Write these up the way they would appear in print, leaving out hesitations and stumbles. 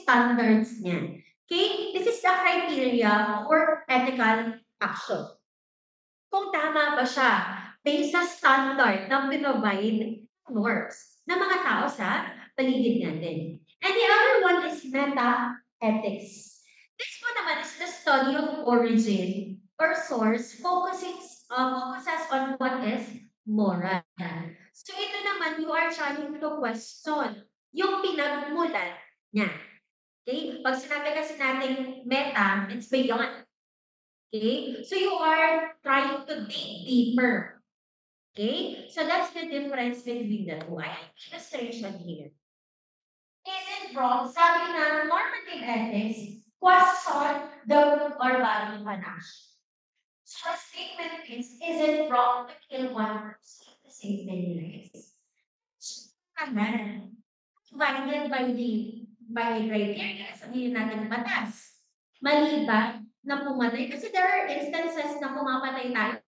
standards niya. Okay? This is the criteria for ethical action. Kung tama ba siya based sa standard na pinrovide norms ng mga tao sa paligid natin. And the other one is meta-ethics. This one naman is the study of origin or source focuses on what is moral. So ito naman, you are trying to question yung pinagmulan niya. Okay? Pag sinabi kasi natin meta, it's beyond. Okay? So you are trying to dig deeper. Okay? So that's the difference between the two. I have illustration here. Is it wrong? Sabi na normative ethics, question the root or value of an action. So the statement is it wrong to kill one person to save many lives? Naman, divided by criteria, sabihin natin batas. Mali ba na pumatay? Kasi there are instances na pumapatay tayo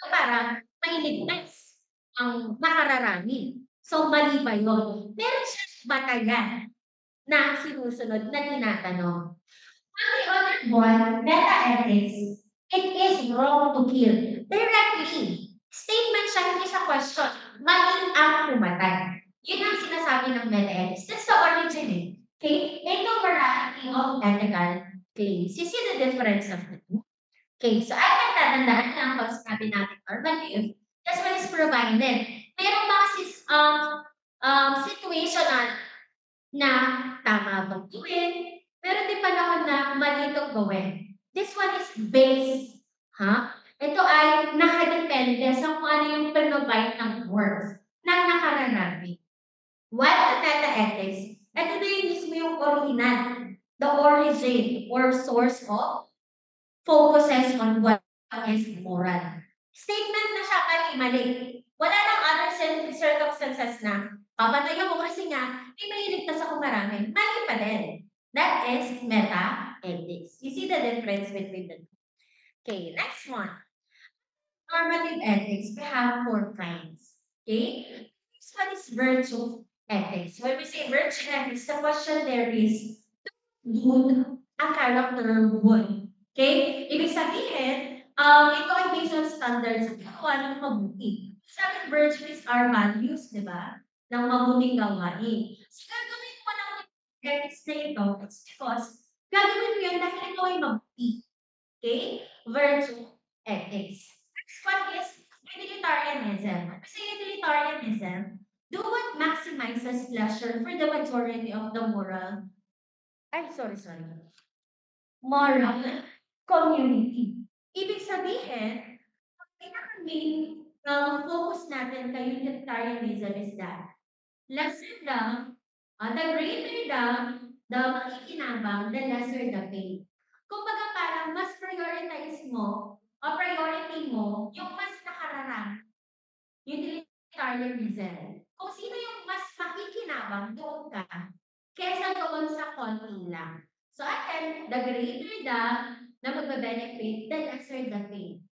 para mailigtas ang nakararami. So, mali ba yun? Meron siyang batayan na sinusunod na tinatanong. On the other one, meta-ethics, it is wrong to kill. Directly. Statement siya, hindi siya question. Mali ang pumatay. Yun ang sinasabi ng meta-ethics. That's the origin eh. Okay? Ito variety of ethical claims. You see the difference of the two? Okay, so ay nagtatandaan lang pag sinabi natin normative, that's what is provided. Merong mga situational na tama bang gawin, meron din panahon na mali itong gawin. This one is based, ito ay nakadepende sa kung ano yung provide ng words ng nakararami. What the meta-ethics, ito na yung mismo yung original, the origin or source of focuses on what is moral. Statement na siya mali-mali. Wala nang other circumstances na papatayo mo kasi nga, may iligtas ako marami. Mali pa din. That is meta-ethics. You see the difference between the two. Okay, next one. Normative ethics, we have 4 kinds. Okay? This one is virtue ethics. When we say virtue ethics, the question there is, good ang character good. Okay? Ibig sabihin, ito ay based on standards at kung anong mabuti. Sabi virtues are values, di ba? Ng mabuting gawain. So, gagawin mo ng ethics na ito, it's because gagawin mo yun dahil ito ay mabuti. Okay? Virtue ethics. Next one is utilitarianism. Kasi utilitarianism, do what maximizes pleasure for the majority of the moral moral community. Ibig sabihin, ang pinaka-main focus natin kay utilitarianism is that lesser the greater the makikinabang, the lesser the pain. Kumbaga parang mas prioritize mo o priority mo yung mas nakararami, utilitarianism. Kung sino yung mas makikinabang, doon ka, kesa doon sa konti lang. So again, the greater na magbe-benefit, the lesser the pain.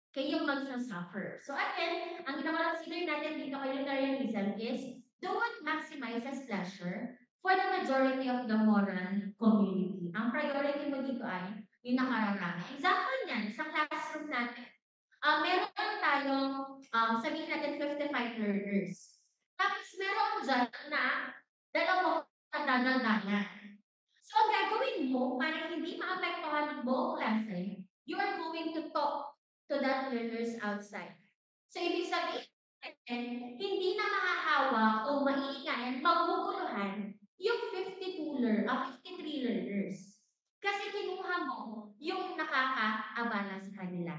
Kaya yung magsasuffer. So again, ang ginakonsider natin dito kay utilitarianism is do what maximizes pleasure for the majority of the moral community. Ang priority mo dito ay yung nakararami. Example niyan, sa classroom natin, meron tayong, sabihin natin 55 learners. Tapos meron dyan na dalawang kadadagdagan. So, ang gagawin mo para hindi maapektuhan ang buong klase, you are going to talk to that learners outside. So, ibig sabihin, hindi na mahahawa o maiingayan, maguguluhan yung 53 learners. Kasi kinuha mo yung nakakaabala sa kanila.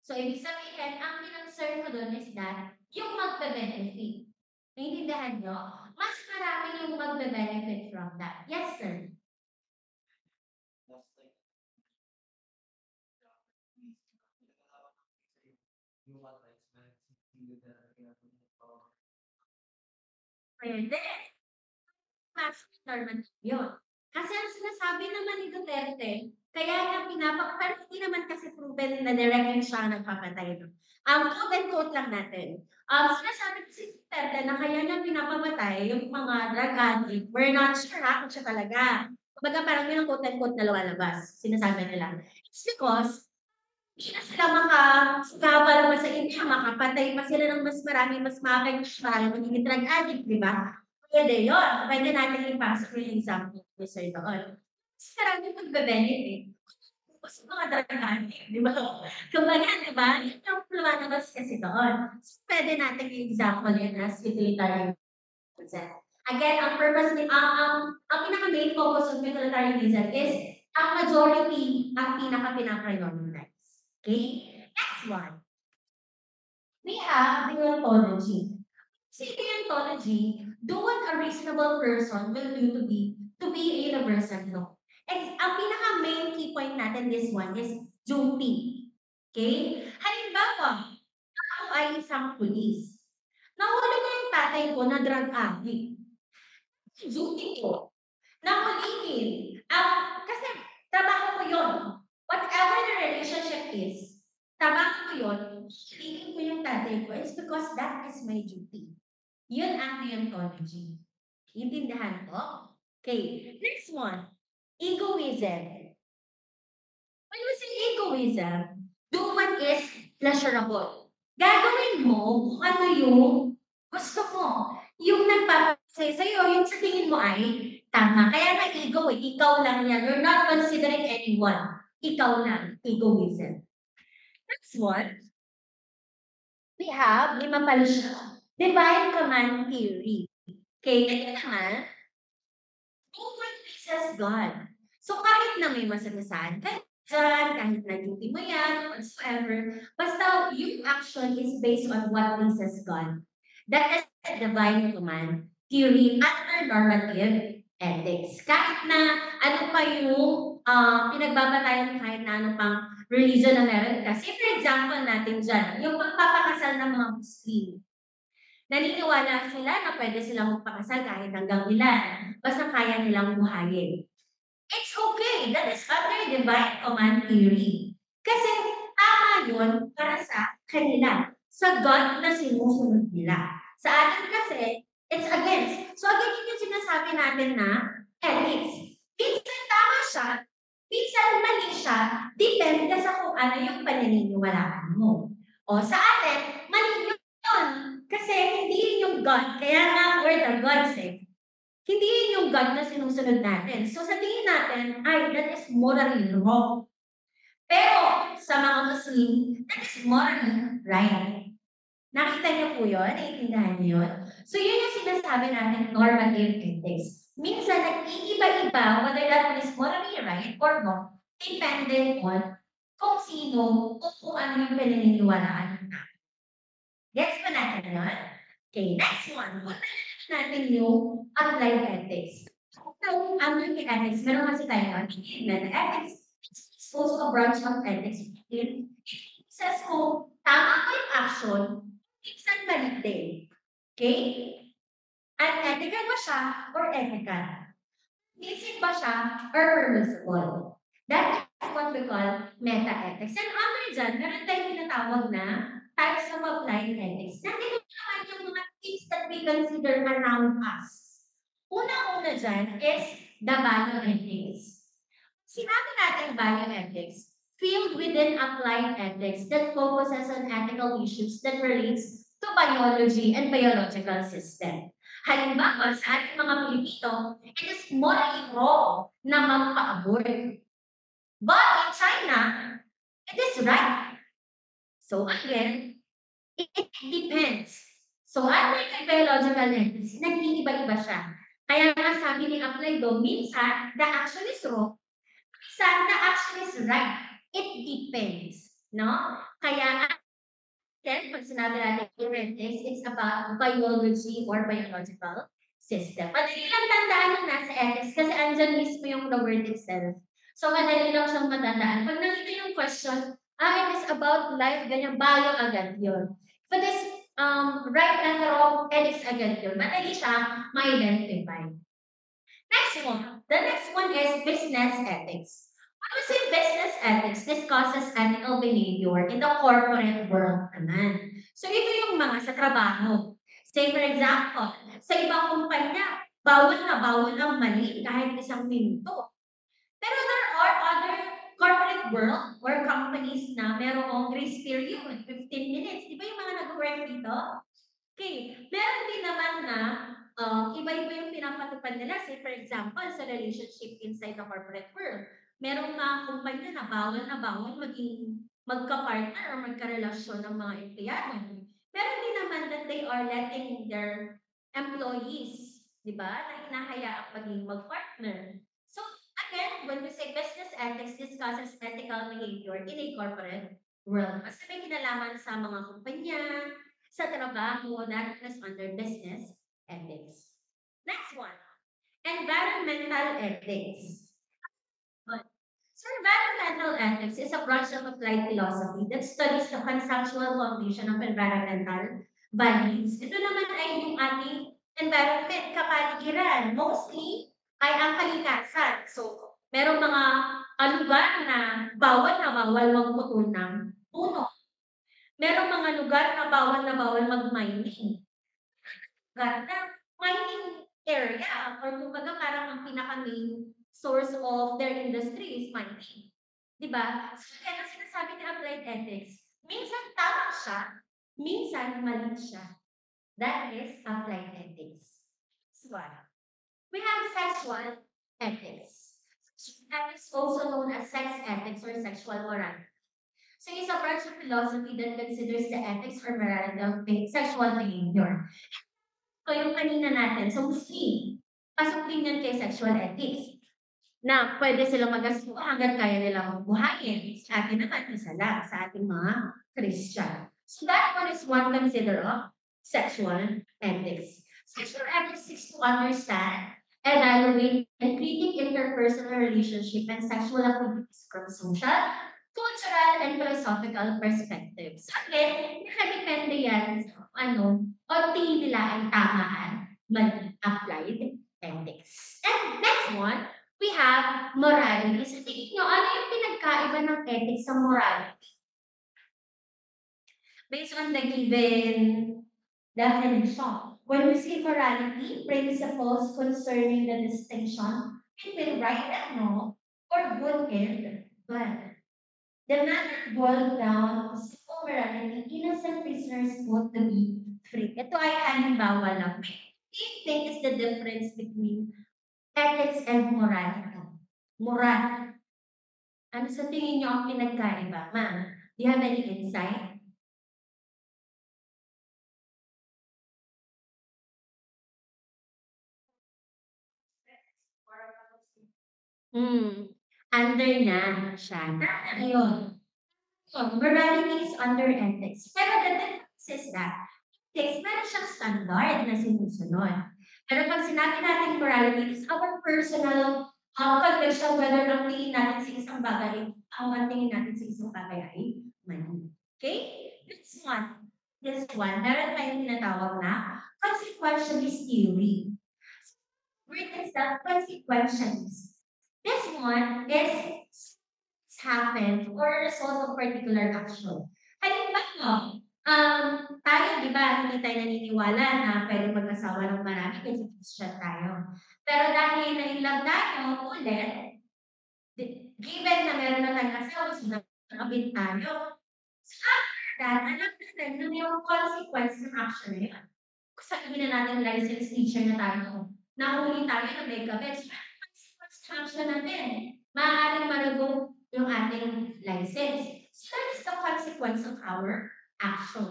So, ibig sabihin, ang kinonsern mo doon is that yung magbe-benefit. Naintindihan nyo? Mas marami yung magbe-benefit from that. Yes, sir. Pwede. Mas normal yun. Kasi ang sinasabi naman ni Duterte, kaya nga pero hindi naman kasi proven na directly siya ang nagpapatay. No? Quote and quote lang natin. Sinasabi kasi si Duterte na kaya niya pinapamatay yung mga drug addict. We're not sure kung siya talaga. Kumbaga parang yun ang quote unquote na lumalabas, sinasabi nila. It's because hindi na sila makasumabal pa sa inyo, makapatay pa sila ng mas makakasal, magiging drug addict, di ba? Puwede yun, puwede natin ipasok yung example ni sir doon. Mas maraming magbe-benefit tapos mga drug addict, di ba? Kumbaga, di ba, yun yung lumalabas kasi doon. So, puwede natin i-example yun as utilitarian consent. Again, ang purpose ni ang pinaka-main focus of utilitarianism is ang majority ang pinaka-pina-prioritize. Okay? Next one, we have the ontology. See, the ontology, do what a reasonable person will do to be a universal law. And ang pinaka-main key point natin this one is duty. Okay? Halimbawa, ako ay isang pulis. Nahuli ko yung tatay ko na drug addict. Duty ko na hulihin. Kasi trabaho ko yun. Whatever the relationship is, trabaho ko yun, hulihin ko yung tatay ko. It's because that is my duty. Yun ang deontology. Intindihan ko? Okay, next one. Egoism. When we say egoism, do what is pleasurable. Gagawin mo kung ano yung gusto mo. Yung nagpapasaya sa'yo, yung sa tingin mo ay tama. Kaya nga ego eh, ikaw lang yan. You're not considering anyone. Ikaw lang, egoism. Next one, we have, lima pala siya, divine command theory. Okay, ito naman, who pleases God. So kahit na may masagasaan ka dyan, kahit na duty mo yan, whatsoever, basta yung action is based on what pleases God. That is a divine command theory under normative ethics. Kahit na ano pa yung pinagbabatayan kahit na ano pang religion na meron. Kasi for example natin dyan, yung pagpapakasal ng mga Muslim. Naniniwala sila na pwede silang magpakasal kahit hanggang ilan, basta kaya nilang buhayin. It's okay. That is under divine command theory. Kasi tama yun para sa kanila. Sa God na sinusunod nila. Sa atin kasi, it's against. So again, yun yung sinasabi natin na ethics. Minsan tama siya, minsan mali siya, depende sa kung ano yung pananiniwalaan mo. O sa atin, mali yun. Kasi hindi yun yung God. Kaya nga, we're the gods eh. Hindi yun yung God na sinusunod natin. So sa tingin natin, ay, that is morally wrong. Pero sa mga Muslim, that is morally right. Nakita niyo po yun? Naiintindihan niyo yun? So yun yung sinasabi natin, normative ethics. Minsan, nag-iiba-iba whether that one is morally right or wrong, depending on kung sino o kung ano yung pinaniniwalaan natin. Gets ba natin yun? Okay, next one. Punta natin yung applied ethics. So, under the ethics, meron kasi tayo na ethics is also a branch of ethics. It says kung tama ko yung action, minsan mali din. Okay? Unethical ba siya or ethical? Illicit ba siya or permissible? That is what we call meta-ethics. And under dyan, meron tayong tinatawag na types of applied ethics. Nandito naman yung mga things that we consider around us. Una-una dyan is the bioethics. Sinabi natin bioethics, field within applied ethics that focuses on ethical issues that relates to biology and biological system. Halimbawa, sa ating mga Pilipino, it is morally wrong na magpa-abort. But in China, it is right. So again, it depends. So under the biological ethics, nag-iiba-iba siya. Kaya nga sabi ni Apply do, minsan the action is wrong, minsan the action is right. It depends. No? Kaya then, pag sinabi natin ethics, it's about biology or biological system. Madali lang tandaan yung nasa ethics kasi andyan mismo yung the word itself. So, madali lang siyang matandaan. Pag nakita yung question, it is about life, ganyan, bio agad yun. If it is right and wrong, ethics agad yun. Madali siya ma-identify. Next one. The next one is business ethics. When we say business ethics, discusses ethical behavior in the corporate world naman. So ito yung mga sa trabaho. Say for example, sa ibang kumpanya, bawal na bawal ang mali kahit isang minuto. world or companies na merong grace period, 15 minutes. Di ba yung mga nag-work dito? Okay, meron din naman na iba-iba yung pinapatupad nila. Say for example, sa relationship inside the corporate world, merong mga kumpanya na bawal maging magka-partner or magka-relasyon ng mga empleyado. Meron din naman that they are letting their employees, di ba, na hinahayaang maging mag-partner. So, again, when we say business ethics discusses ethical behavior in a corporate world, mas may kinalaman sa mga kumpanya, sa trabaho, that is under business ethics. Next one, environmental ethics. So environmental ethics is a branch of applied philosophy that studies the conceptual foundation of environmental values. Ito naman ay yung ating environment, kapaligiran. Mostly ay ang kalikasan. So, merong mga lugar na bawal magputol ng puno. Merong mga lugar na bawal mag-mining. Lugar na mining area or kumbaga parang ang pinaka-main source of their industry is mining. Diba? So, kaya ang sinasabi ni applied ethics, minsan tama siya, minsan mali siya. That is applied ethics. Next one. We have sexual ethics. Ethics also known as sex ethics or sexual morality. So it's a branch of philosophy that considers the ethics or morality of sexual behavior. So yung kanina natin, so mostly, pasok din yan kay sexual ethics. Na pwede silang mag-asawa hanggang kaya nilang buhayin. Sa atin naman, isa lang, sa ating mga Christian. So that one is one consider of sexual ethics. Sexual ethics seeks to understand, evaluate, and critique interpersonal relationship and sexual activities from social, cultural, and philosophical perspectives. Again, nakadepende yan sa tingin nila ay tamaan, mali, applied ethics. And next one, we have morality. Sa tingin nyo, ano yung pinagkaiba ng ethics sa morality? Based on the given definition. When we say morality, principles concerning the distinction between right and wrong or good and bad. The matter boiled down to simple morality, innocent prisoners vote to be free. Ito ay halimbawa lang. What do you think is the difference between ethics and morality? Moral. Ano sa tingin nyo ang pinagkaiba? Ma'am, do you have any insight? Under na siya. Ayun. Morality is under ethics. Pero the difference is that ethics, meron siyang standard na sinusunod. Pero pag sinabi natin morality, is our personal conviction whether ang tingin natin sa isang bagay, ang tingin natin sa isang bagay ay mali. Okay? This one, meron tayong tinatawag na consequentialist theory. Where is the consequentialist? This one is happened or a result of particular action. Halimbawa, tayo, di ba, hindi tayo naniniwala na pwede mag-asawa ng marami kasi Christian tayo. Pero dahil na-inlove tayo ulit, given na meron na tayong asawa, so nakabit tayo. So after that, alam natin na mayroong consequence ng action na yun. Kung sabihin na natin license teacher na tayo, nahuli tayo na may kabit, so consequence ng action natin. Maaaring ma-revoke yung ating license. So that is the consequence of our action.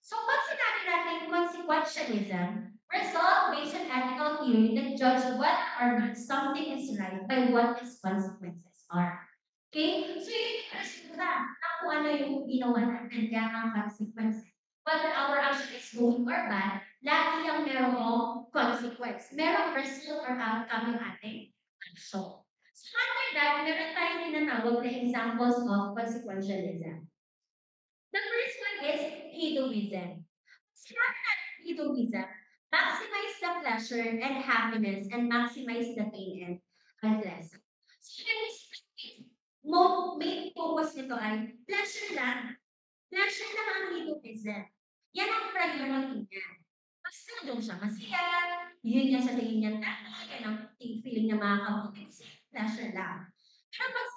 So pag sinabi natin consequentialism, result based on ethical theory that judge whether or not something is right by what its consequences are. Okay? So yun yung resulta na kung ano yung ginawa natin kaya ang consequences. Whether our action is good or bad, lagi yung merong consequence. Merong result or outcome yung ating action. So under that, meron tayong tinatawag na examples of consequentialism. The first one is hedonism. Sinabi natin hedonism, maximize the pleasure and happiness and maximize the pain and pleasure. So main focus nito ay pleasure lang. Pleasure lang ang hedonism. Yan ang priority niya. Basta doon siya masaya, yun yung sa tingin niya tama, yan ang feeling niya makakabuti kasi pleasure lang. Pero pag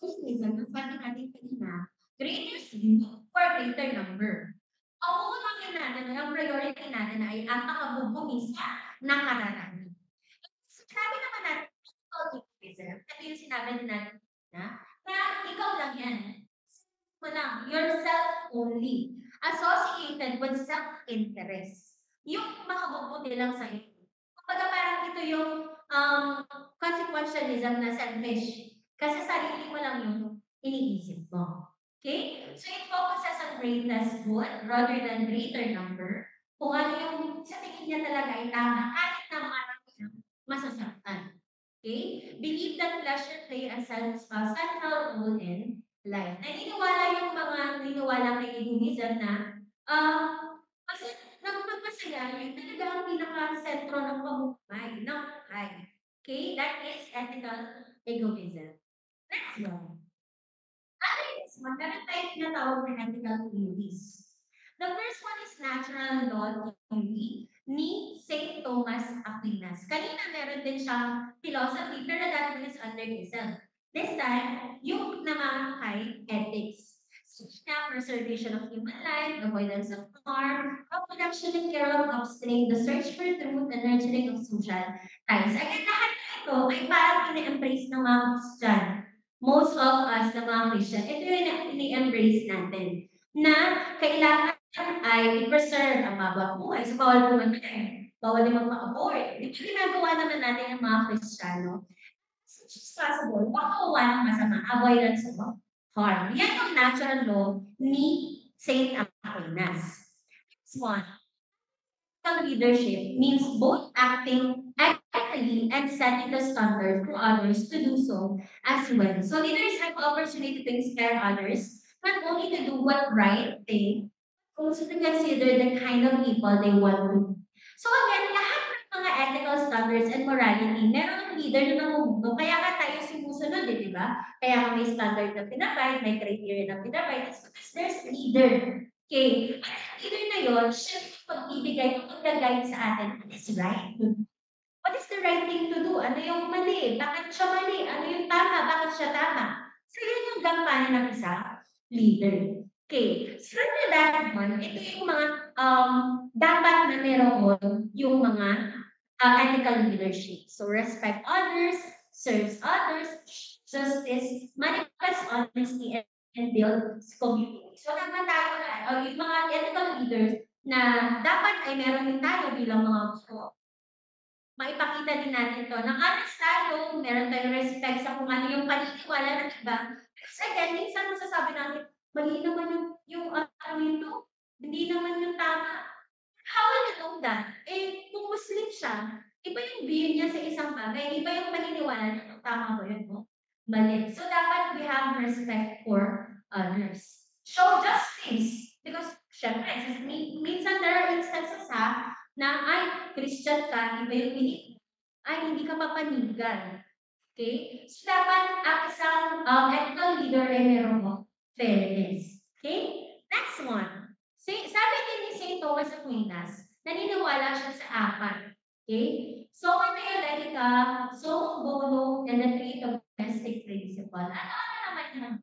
Reason, ang sabi natin kanina, greater sin for greater number. Ang uunahin natin, ang priority natin ay ang makabubungis na kararami. Sabi naman natin, positivism, ito yung sinabi din natin na ikaw lang yan. Mo lang, yourself only, associated with self-interest. Yung makabubuti lang sa'yo. Kumbaga parang ito yung consequentialism na selfish. Kasi sarili mo lang yung iniisip mo. Okay? So it focuses on greatness good rather than greater number. Kung ano yung sa tingin niya talaga ay tama, kahit na marami ng masasaktan. Okay? Believe that pleasure play a central role in life. Naniniwala yung mga naniniwala kay Hinduism na kasi nagpapasaya yun talaga ang pinaka-sentro ng pamumuhay, ng buhay. Okay? That is ethical egoism. Next one. Ano is one? Meron tayong tinatawag na ethical theories. The first one is natural law theory ni St. Thomas Aquinas. Kanina meron din siyang philosophy, pero that one is under ism. This time, yung naman kay ethics. Such na preservation of human life, avoidance of harm, reproduction and care of offspring, the search for truth, and nurturing of social ties. Again, lahat na ito ay parang ina-embrace ng mga Christian. Most of us na mga Christian, ito yung ini-embrace natin na kailangan ay i-preserve ang bawat buhay. So, bawal pumatay, bawal din magpa-abort. Ito ginagawa naman natin ng mga Kristiyano. As much as possible, makakuha ng masama, avoidance of harm. Yan ang natural law ni Saint Aquinas. Next one. Ethical leadership means both acting ethically and setting the standard for others to do so as well. So leaders have opportunity to inspire others, not only to do what right thing, but also to consider the kind of people they want to be. So again, lahat ng mga ethical standards and morality, merong leader na namumuno. Kaya nga tayo sumusunod, di ba? Kaya nga may standard na pinabay, may criteria na pinabay. It's because there's leader. Okay. Leader na yun, siya yung pagbibigay o pag-guide sa atin. What is right? What is the right thing to do? Ano yung mali? Bakit siya mali? Ano yung tama? Bakit siya tama? So yun yung gampanan ng isa, leader. Okay. So for that one, ito yung mga dapat na meron yung mga ethical leadership. So respect others, serves others, justice, manifest honesty, and build community. So dapat tayo yung mga ethical leaders na dapat ay meron din tayo bilang mga gusto. Maipakita din natin to na honest tayo, meron tayong respect sa kung ano yung paniniwala ng iba. Kasi again, minsan masasabi natin, mali naman yung ano ito, hindi naman yung tama. How will you know that? Eh, kung Muslim siya, iba yung view niya sa isang bagay, iba yung paniniwala niya. Tama ba yun, no? Mali. So, dapat we have respect for others. Show justice. Because, syempre, minsan there are instances na, ay, Christian ka, iba yung belief mo. Ay, hindi ka papanigan. Okay? So, dapat ang isang ethical leader ay meron mo fairness. Okay? Next one. Sabi din ni St. Thomas Aquinas, naniniwala siya sa apat. Okay? So, Theoretica, so bono, and the three domestic principle. Ano naman yan?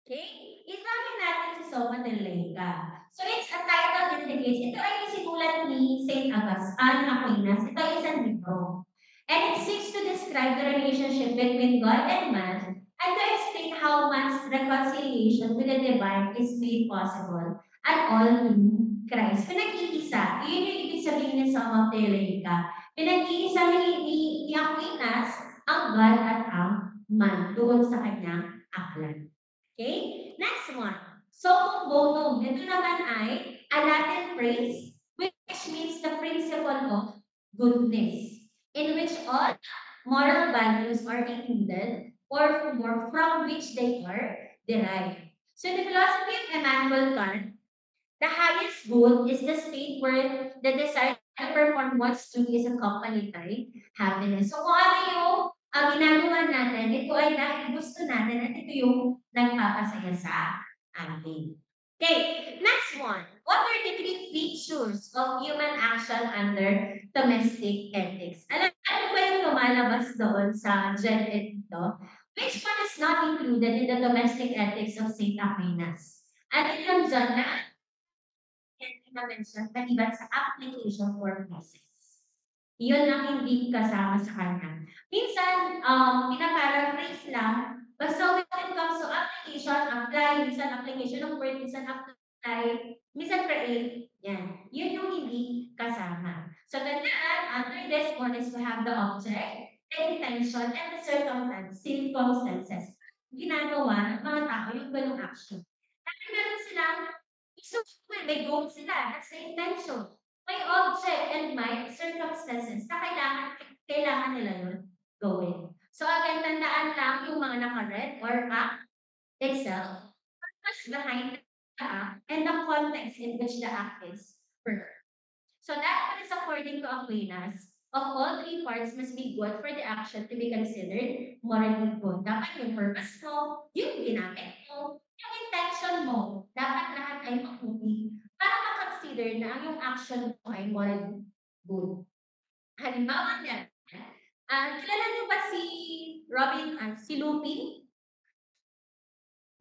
Okay? Isangin natin si Soma de Leica. So, it's a title indicates, ito ay sinulat ni St. Aquinas. Ito ay isang libro. And it seeks to describe the relationship between God and man and to explain how man's reconciliation with the divine is made possible at all through Christ. Pinag-iisa. Yun yung ibig sabihin ni Soma de Leica. Pinag-iisa ni Aquinas ang God at ang man doon sa kanyang aklat. Okay? Next one. Summum bonum. Ito naman ay a Latin phrase which means the principle of goodness, in which all moral values are included or more from which they are derived. So in the philosophy of Immanuel Kant, the highest good is the state where the desire to perform one's duty is accompanied by happiness. So kung ano yung ginagawa natin, ito ay dahil gusto natin at ito yung nagpapasaya sa atin. Okay, next one. What are the three features of human action under domestic ethics? Ano ba yung lalabas doon sa GenEd dito, which one is not included in the domestic ethics of St. Aquinas? At yun dyan na na-mention maliban sa application or process. Yun ang hindi kasama sa kanya. Minsan, pina-paraphrase lang, basta when it comes to application, apply, minsan application of word, minsan apply, minsan create, yan. Yun yung hindi kasama. So, tandaan, under this one is we have the object, the intention, and the circumstances. Ginagawa ng mga tao yung ganung action. Dahil meron silang gusto may goal sila, that's the intention. May object and may circumstances na kailangan nila yun gawin. So again, tandaan lang yung mga naka-red or act itself, purpose behind the act, and the context in which the act is performed. So that one is according to Aquinas, of all three parts must be good for the action to be considered morally good. Dapat yung purpose mo, yung ginamit mo, yung intention mo, dapat lahat ay mabuti para ma-consider na ang yung action mo ay morally good. Halimbawa niyan, kilala niyo ba si si Lupin?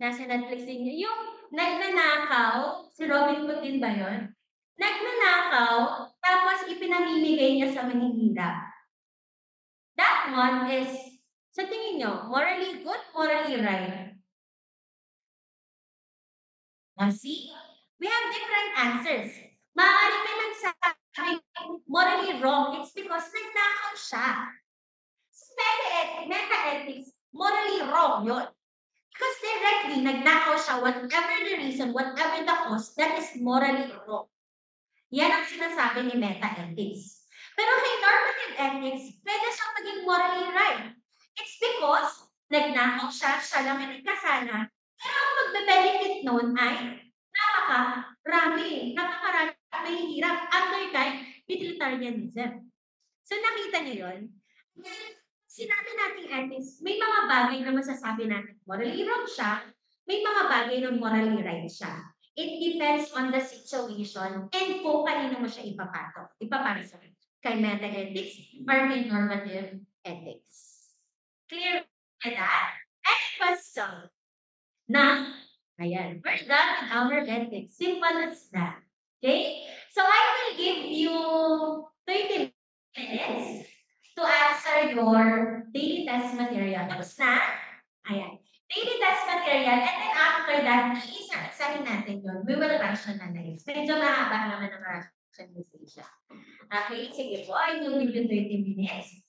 Nasa Netflix din niya. Yung nagnanakaw, si Robin Hood din ba yun? Nagnanakaw, tapos ipinamimigay niya sa manghihirap. That one is, sa tingin niyo, morally good, morally right? See? We have different answers. Maaaring may nagsabi, morally wrong, it's because nagnakaw siya. Sa meta-ethics, morally wrong yun. Because directly, nagnakaw siya, whatever the reason, whatever the cause, that is morally wrong. Yan ang sinasabi ni meta-ethics. Pero kay normative ethics, pwede siyang maging morally right. It's because nagnakaw siya lang ang nagkasala, pero ang magbe-benefit noon ay napakarami may hirap under kind utilitarianism. So nakita niyo yun? Sinabi natin ethics, may mga bagay na masasabi natin morally wrong siya, may mga bagay na morally right siya. It depends on the situation and kung kanino mo siya ipapasa. Kay meta-ethics or kay normative ethics. Clear with that? Any question? Na, ayan, we're done with our ethics. Simple as that. Okay? So I will give you 30 minutes to answer your daily test material. Tapos na? Ayan. Daily test material, and then after that, isa-isahin natin yun. We will rationalize. Medyo mahaba naman ang rationalization. Okay, sige po. I will give you 30 minutes.